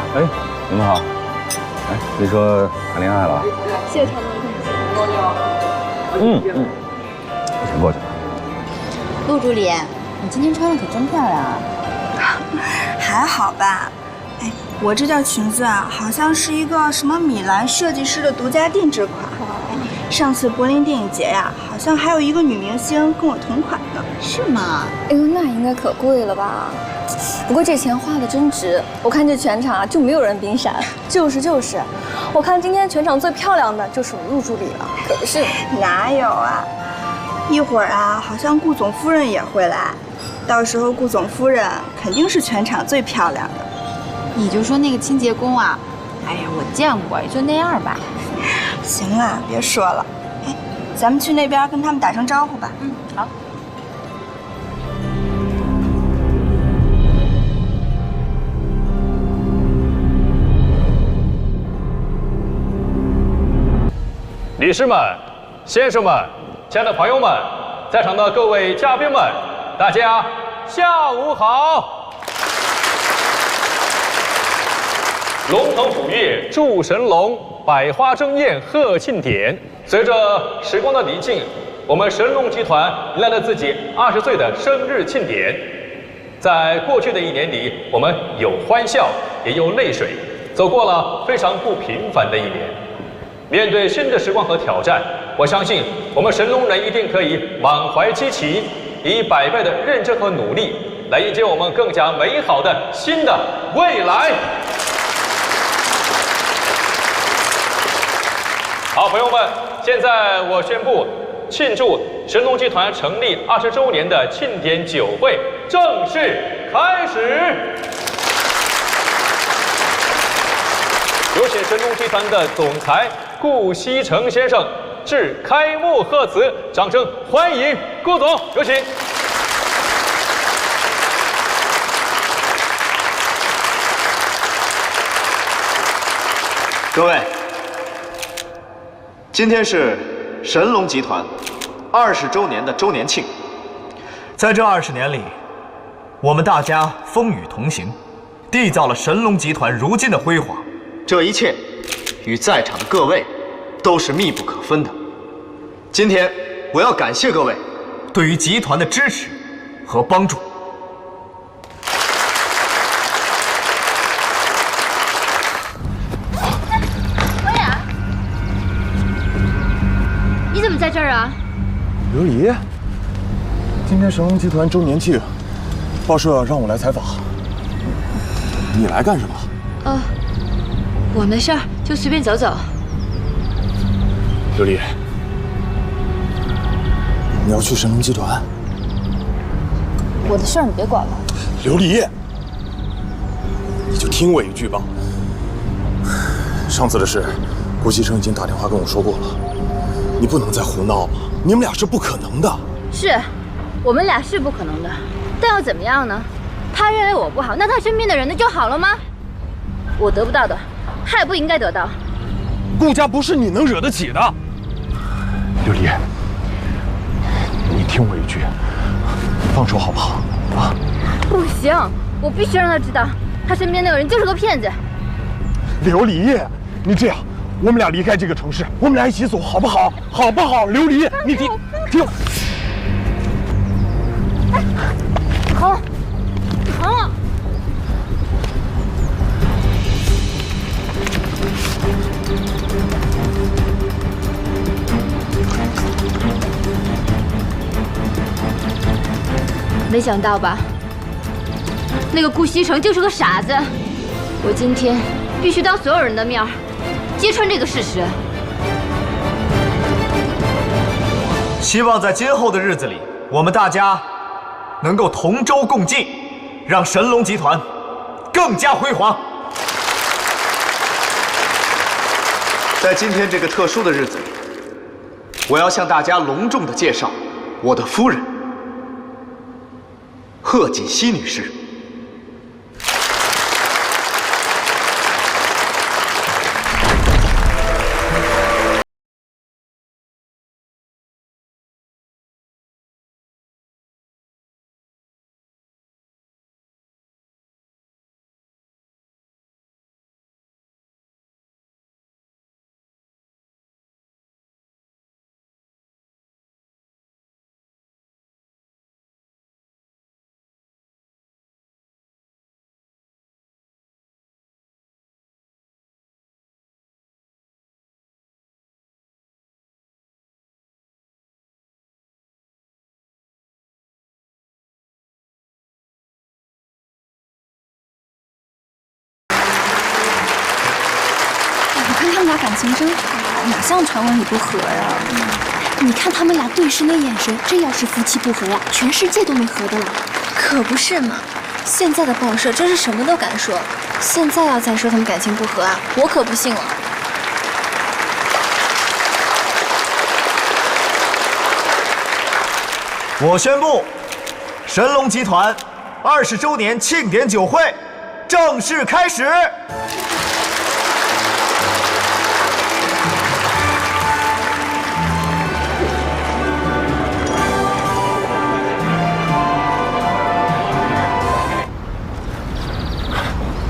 好。哎，你们好。哎，你说谈恋爱了？谢谢常总。我先过去了。陆助理，你今天穿的可真漂亮啊！还好吧？哎，我这件裙子啊，好像是一个什么米兰设计师的独家定制款。上次柏林电影节呀，好像还有一个女明星跟我同款的。是吗？哎呦，那应该可贵了吧？不过这钱花的真值，我看这全场啊就没有人比你闪。就是，我看今天全场最漂亮的就是我陆助理了，可不是？哪有啊？一会儿啊，好像顾总夫人也会来，到时候顾总夫人肯定是全场最漂亮的。你就说那个清洁工啊，哎呀，我见过，也就那样吧。行了，别说了。哎，咱们去那边跟他们打声招呼吧。好。女士们、先生们、亲爱的朋友们，在场的各位嘉宾们，大家下午好！龙腾虎跃祝神龙，百花争艳贺庆典。随着时光的离境，我们神龙集团迎来了自己20岁的生日庆典。在过去的1年里，我们有欢笑，也有泪水，走过了非常不平凡的1年。面对新的时光和挑战，我相信我们神龙人一定可以满怀激情，以100倍的认真和努力来迎接我们更加美好的新的未来。好，朋友们，现在我宣布，庆祝神龙集团成立20周年的庆典酒会正式开始。有请神龙集团的总裁顾锡成先生致开幕贺词，掌声欢迎顾总，有请。各位，今天是神龙集团20周年的周年庆。在这20年里，我们大家风雨同行，缔造了神龙集团如今的辉煌。这一切与在场的各位都是密不可分的。今天我要感谢各位对于集团的支持和帮助。薇娅，你怎么在这儿啊？刘离，今天神龙集团周年庆，报社让我来采访，你来干什么？我没事儿，就随便走走。刘离，你要去神龙集团？我的事儿你别管了。刘离，你就听我一句吧。上次的事，顾锡成已经打电话跟我说过了，你不能再胡闹了，你们俩是不可能的。是，我们俩是不可能的，但又怎么样呢？他认为我不好，那他身边的人呢就好了吗？我得不到的，他也不应该得到。顾家不是你能惹得起的。刘离，你听我一句，放手好不好？啊！不行，我必须让他知道，他身边那个人就是个骗子。刘离，你这样，我们俩离开这个城市，我们俩一起走，好不好？好不好？刘离，你听。好，好。没想到吧？那个顾锡成就是个傻子。我今天必须当所有人的面揭穿这个事实。希望在今后的日子里，我们大家能够同舟共济，让神龙集团更加辉煌。在今天这个特殊的日子里，我要向大家隆重地介绍我的夫人贺锦熙女士。他们俩感情真好，哪像传闻里不和呀？你看他们俩对视那眼神，这要是夫妻不和呀，全世界都没合的了。可不是嘛，现在的报社真是什么都敢说。现在要再说他们感情不和啊，我可不信了。我宣布，神龙集团20周年庆典酒会正式开始。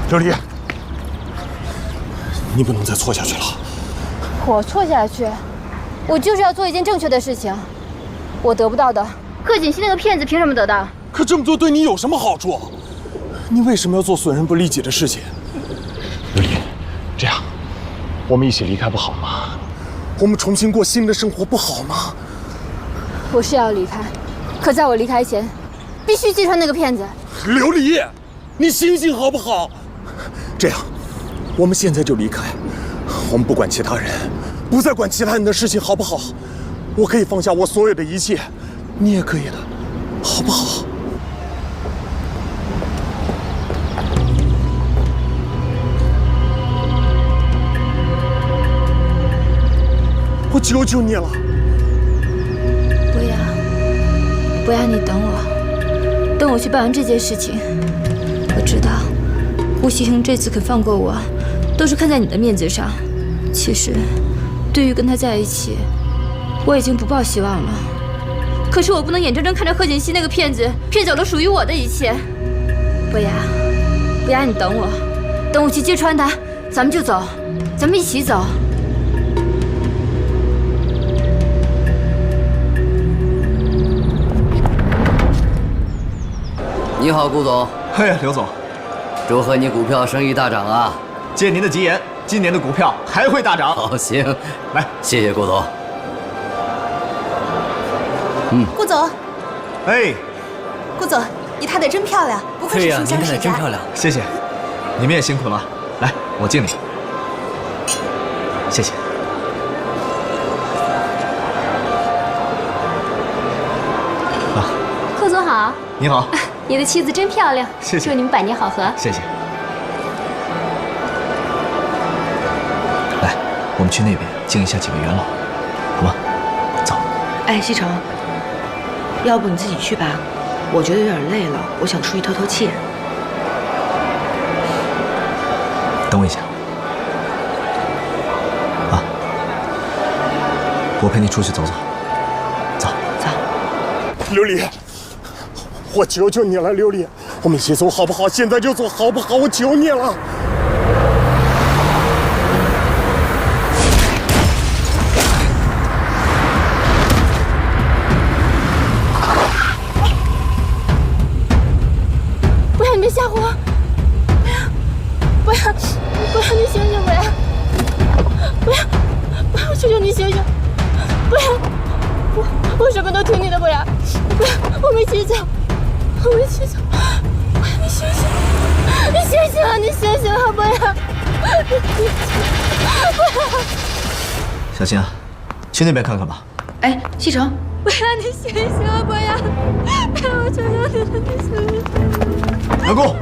琉璃，你不能再错下去了。我错下去，我就是要做一件正确的事情。我得不到的，贺锦熙那个骗子凭什么得到？可这么做对你有什么好处？你为什么要做损人不利己的事情？琉璃，这样，我们一起离开不好吗？我们重新过新的生活不好吗？我是要离开，可在我离开前，必须击穿那个骗子。琉璃，你醒醒好不好？这样，我们现在就离开，我们不管其他人，不再管其他人的事情，好不好？我可以放下我所有的一切，你也可以的，好不好？我求求你了，不要，你等我，等我去办完这件事情。我知道，顾西恒这次肯放过我，都是看在你的面子上。其实，对于跟他在一起，我已经不抱希望了。可是我不能眼睁睁看着贺锦熙那个骗子骗走了属于我的一切。不要，你等我，等我去揭穿他，咱们就走，咱们一起走。你好，顾总。嘿，刘总，祝贺你股票生意大涨啊！借您的吉言，今年的股票还会大涨。好，行，来，谢谢顾总。顾总，哎，顾总，你踏得真漂亮，不愧是书香世家。谢谢，你们也辛苦了。来，我敬你。谢谢。贺总好。你好。你的妻子真漂亮，谢谢。祝你们百年好合。谢谢。来，我们去那边敬一下几位元老，好吗？走。哎，西城，要不你自己去吧，我觉得有点累了，我想出去透透气。等我一下。啊，我陪你出去走走。走。琉璃。我求求你了，琉璃，我们一起走好不好？现在就走好不好？我求你了。不要，你别吓唬我！不要，你醒醒！不要，我求求你醒醒！不要，我什么都听你的！不要，我们一起走。我们一起走，你醒醒！你醒醒啊！你醒醒啊！不要！小心啊，去那边看看吧。哎，西城，不要！你醒醒啊！不要！我求求你了，你醒醒！南宫，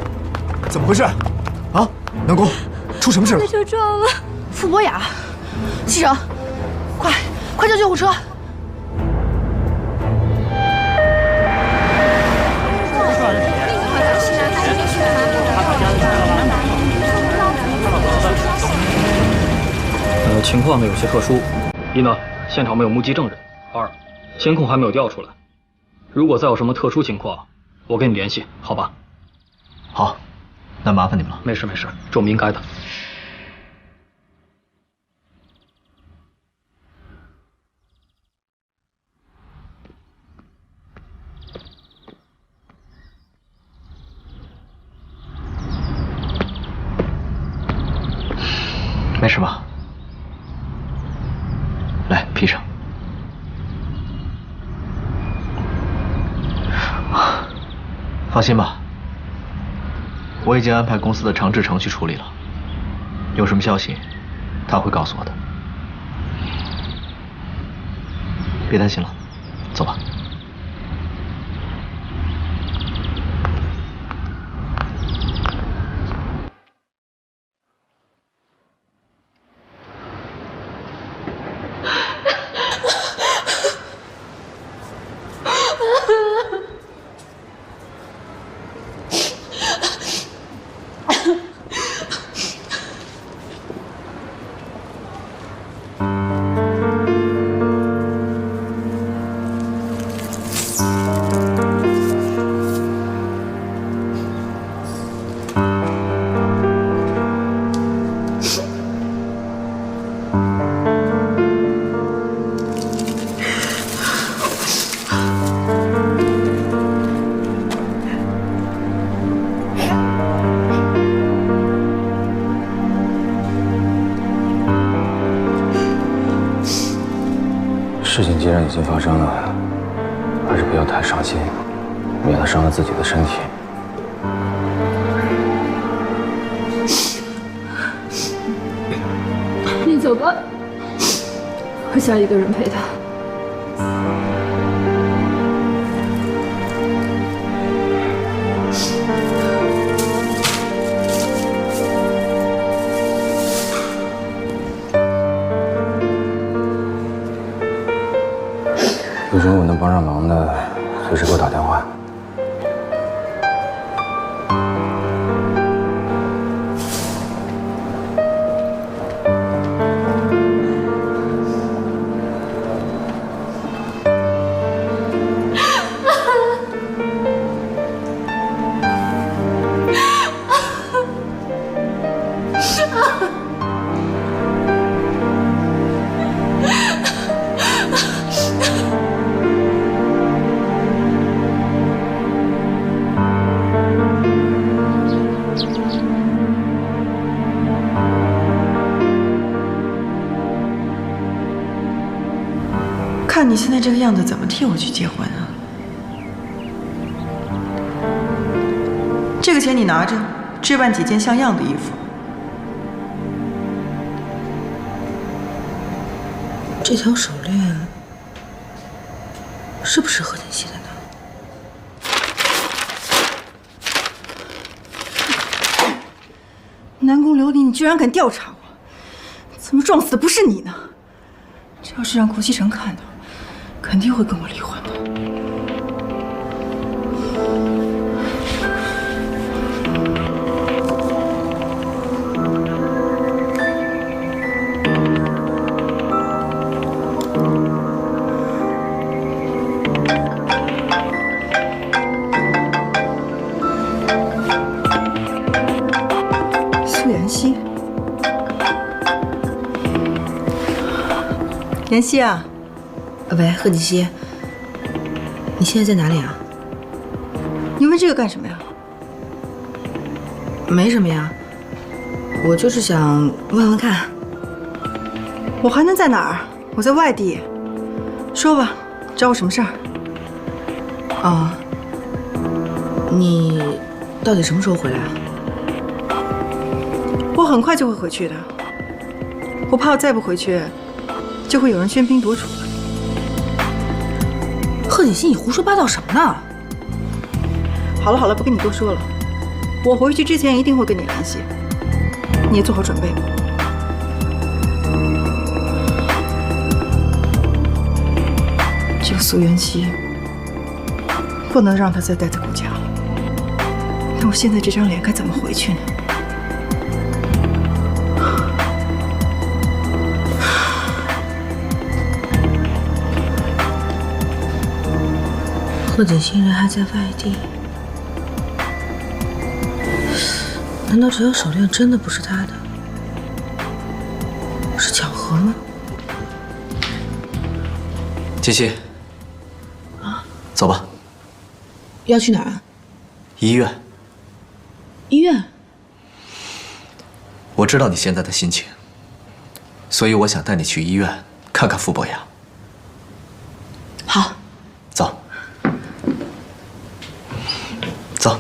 怎么回事？啊，南宫，出什么事了？被车撞了。傅博雅，西城，快叫救护车！情况呢有些特殊，一呢，现场没有目击证人；二，监控还没有调出来。如果再有什么特殊情况，我跟你联系，好吧？好，那麻烦你们了。没事，这我们应该的。没事吧？来，披上。放心吧，我已经安排公司的长治程序处理了。有什么消息，他会告诉我的。别担心了，走吧。事情既然已经发生了，还是不要太伤心，免得伤了自己的身体。你走吧，我想一个人陪他。有什么我能帮上忙的，随时给我打电话。看你现在这个样子，怎么替我去结婚啊？这个钱你拿着，置办几件像样的衣服。这条手链是不是贺锦熙的呢？南宫琉璃，你居然敢调查我，怎么撞死的不是你呢？这要是让顾西城看到，肯定会跟我离婚的。苏妍希，妍希啊。喂，贺锦熙，你现在在哪里啊？你问这个干什么呀？没什么呀，我就是想问问看。我还能在哪儿？我在外地。说吧，找我什么事儿？哦，你到底什么时候回来啊？我很快就会回去的。我怕我再不回去，就会有人喧宾夺主了。贺锦熙，你胡说八道什么呢？好了好了，不跟你多说了。我回去之前一定会跟你联系，你也做好准备。这个苏妍希，不能让她再待在顾家了。那我现在这张脸该怎么回去呢？贺锦熙人还在外地，难道这条手链真的不是他的？是巧合吗？锦熙，啊，走吧。要去哪儿啊？医院。医院？我知道你现在的心情，所以我想带你去医院看看傅博雅。好，走。走。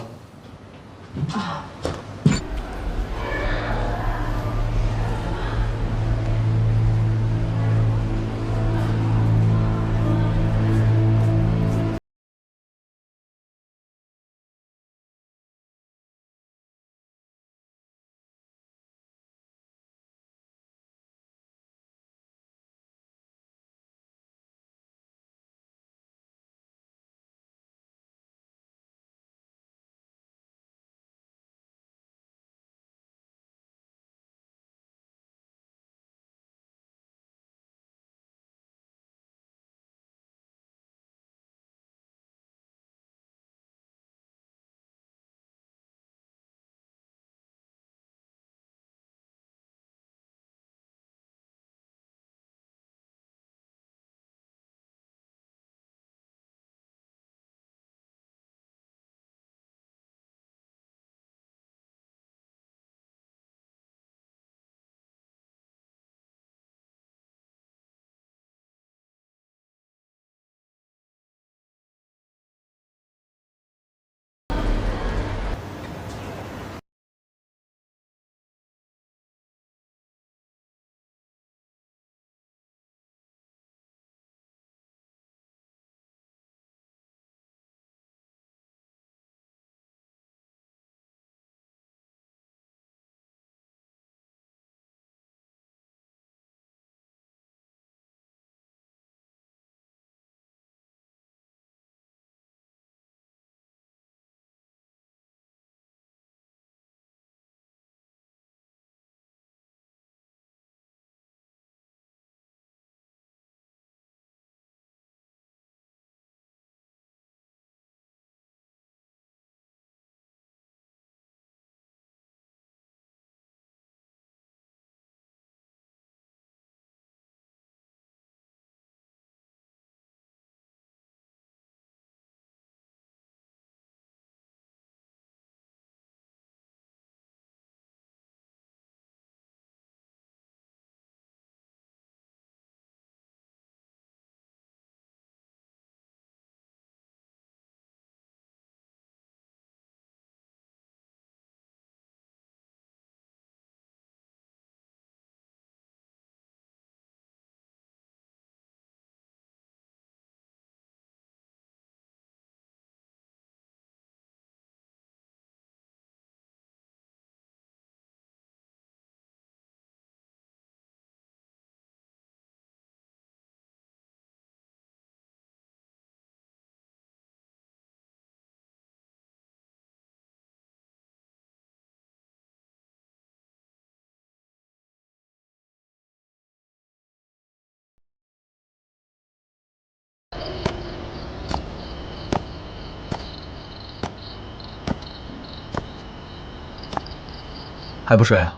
还不睡啊？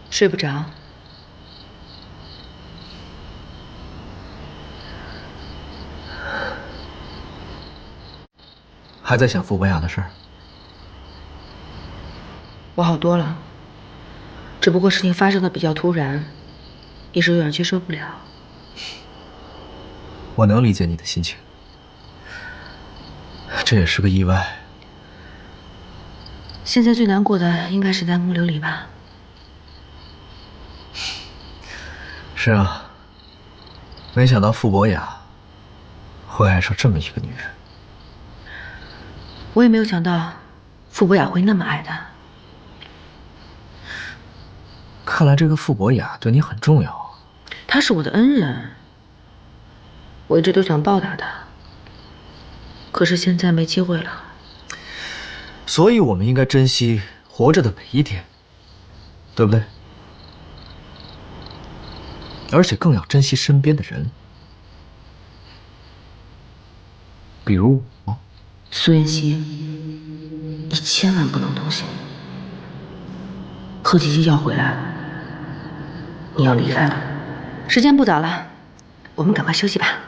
睡不着。还在想傅博雅的事儿？我好多了，只不过事情发生的比较突然，一时有点接受不了。我能理解你的心情，这也是个意外。现在最难过的应该是南宫琉璃吧？是啊，没想到傅博雅会爱上这么一个女人。我也没有想到傅博雅会那么爱他。看来这个傅博雅对你很重要啊。他是我的恩人，我一直都想报答他，可是现在没机会了。所以我们应该珍惜活着的每一天，对不对？而且更要珍惜身边的人，比如我。苏妍希，你千万不能动心。贺吉吉要回来了，你要离开了。时间不早了，我们赶快休息吧。